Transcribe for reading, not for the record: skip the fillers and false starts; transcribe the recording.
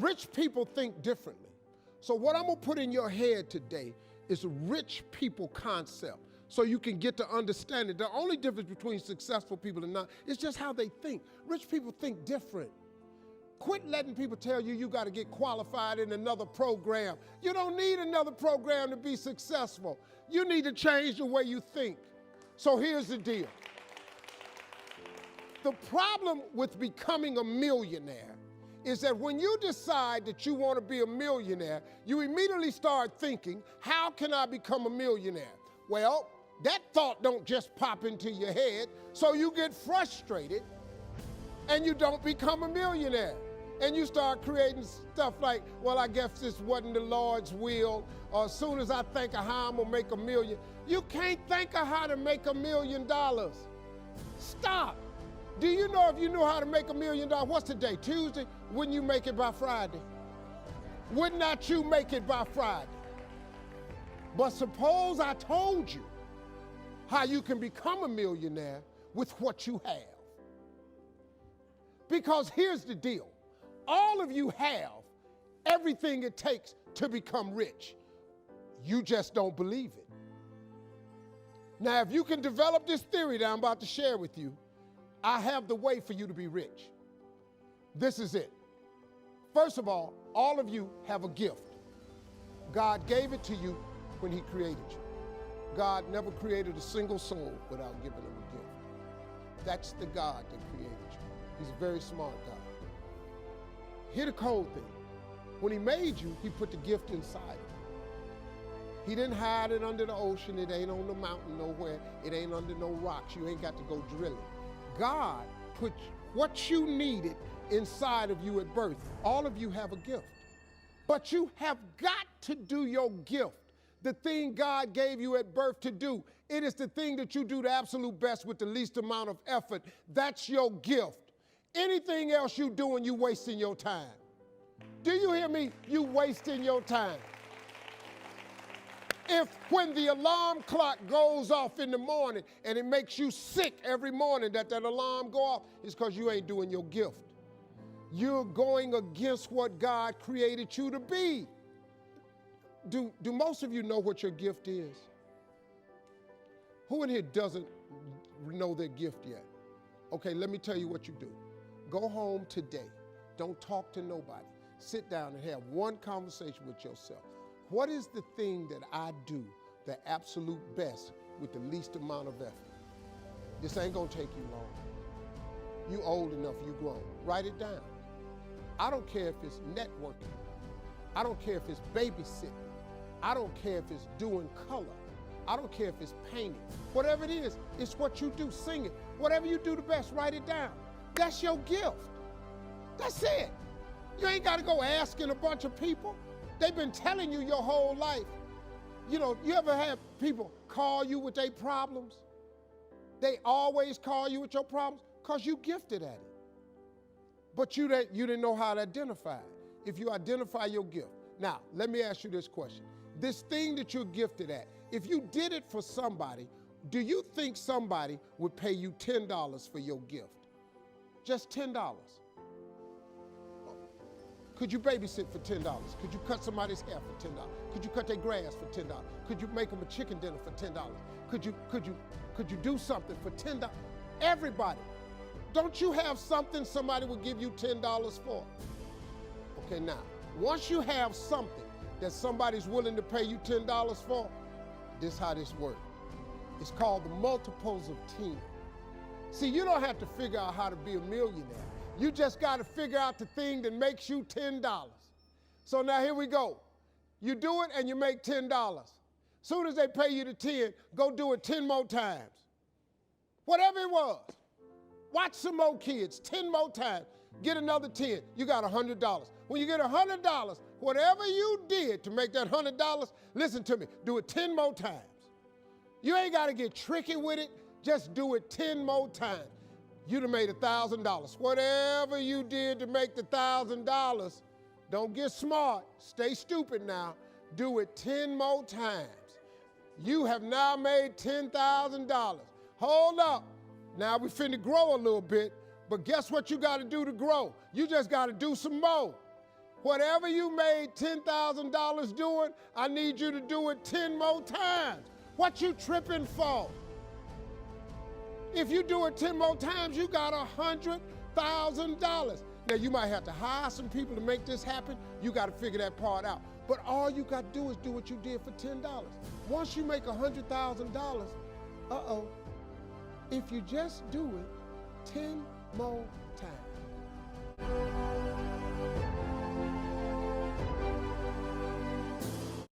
Rich people think differently. So what I'm gonna put in your head today is a rich people concept so you can get to understand it. The only difference between successful people and not is just how they think. Rich people think different. Quit letting people tell you you got to get qualified in another program. You don't need another program to be successful. You need to change the way you think. So here's the deal. The problem with becoming a millionaire is that when you decide that you want to be a millionaire, you immediately start thinking, how can I become a millionaire? Well, that thought don't just pop into your head, so you get frustrated and you don't become a millionaire. And you start creating stuff like, well, I guess this wasn't the Lord's will, or as soon as I think of how I'm gonna make $1 million. You can't think of how to make $1 million. Stop. Do you know if you knew how to make $1 million, what's today, Tuesday? Wouldn't you make it by Friday? Would not you make it by Friday? But suppose I told you how you can become a millionaire with what you have. Because here's the deal. All of you have everything it takes to become rich. You just don't believe it. Now, if you can develop this theory that I'm about to share with you, I have the way for you to be rich. This is it. First of all of you have a gift. God gave it to you when he created you. God never created a single soul without giving them a gift. That's the God that created you. He's a very smart God. Here's the cold thing. When he made you, he put the gift inside of you. He didn't hide it under the ocean. It ain't on the mountain nowhere. It ain't under no rocks. You ain't got to go drilling. God put what you needed inside of you at birth. All of you have a gift. But you have got to do your gift. The thing God gave you at birth to do. It is the thing that you do the absolute best with the least amount of effort. That's your gift. Anything else you doing, you wasting your time. Do you hear me? You wasting your time. If when the alarm clock goes off in the morning and it makes you sick every morning that alarm go off, it's because you ain't doing your gift. You're going against what God created you to be. Do most of you know what your gift is? Who in here doesn't know their gift yet? Okay, let me tell you what you do. Go home today. Don't talk to nobody. Sit down and have one conversation with yourself. What is the thing that I do the absolute best with the least amount of effort? This ain't gonna take you long. You old enough, you grown. Write it down. I don't care if it's networking. I don't care if it's babysitting. I don't care if it's doing color. I don't care if it's painting. Whatever it is, it's what you do. Sing it. Whatever you do the best, write it down. That's your gift. That's it. You ain't got to go asking a bunch of people. They've been telling you your whole life. You know, you ever have people call you with their problems? They always call you with your problems because you gifted at it. But you didn't know how to identify it. If you identify your gift. Now, let me ask you this question. This thing that you're gifted at, if you did it for somebody, do you think somebody would pay you $10 for your gift? Just $10. Could you babysit for $10? Could you cut somebody's hair for $10? Could you cut their grass for $10? Could you make them a chicken dinner for $10? Could you do something for $10? Everybody. Don't you have something somebody will give you $10 for? Okay, now, once you have something that somebody's willing to pay you $10 for, this is how this works. It's called the multiples of 10. See, you don't have to figure out how to be a millionaire. You just got to figure out the thing that makes you $10. So now here we go. You do it and you make $10. Soon as they pay you the 10, go do it 10 more times. Whatever it was. Watch some more kids, 10 more times. Get another 10, you got $100. When you get $100, whatever you did to make that $100, listen to me, do it 10 more times. You ain't got to get tricky with it. Just do it 10 more times. You'd have made $1,000. Whatever you did to make the $1,000, don't get smart. Stay stupid now. Do it 10 more times. You have now made $10,000. Hold up. Now we finna grow a little bit, but guess what you got to do to grow? You just got to do some more. Whatever you made $10,000 doing, I need you to do it 10 more times. What you tripping for? If you do it 10 more times, you got $100,000. Now, you might have to hire some people to make this happen. You got to figure that part out. But all you got to do is do what you did for $10. Once you make $100,000, if you just do it 10 more times.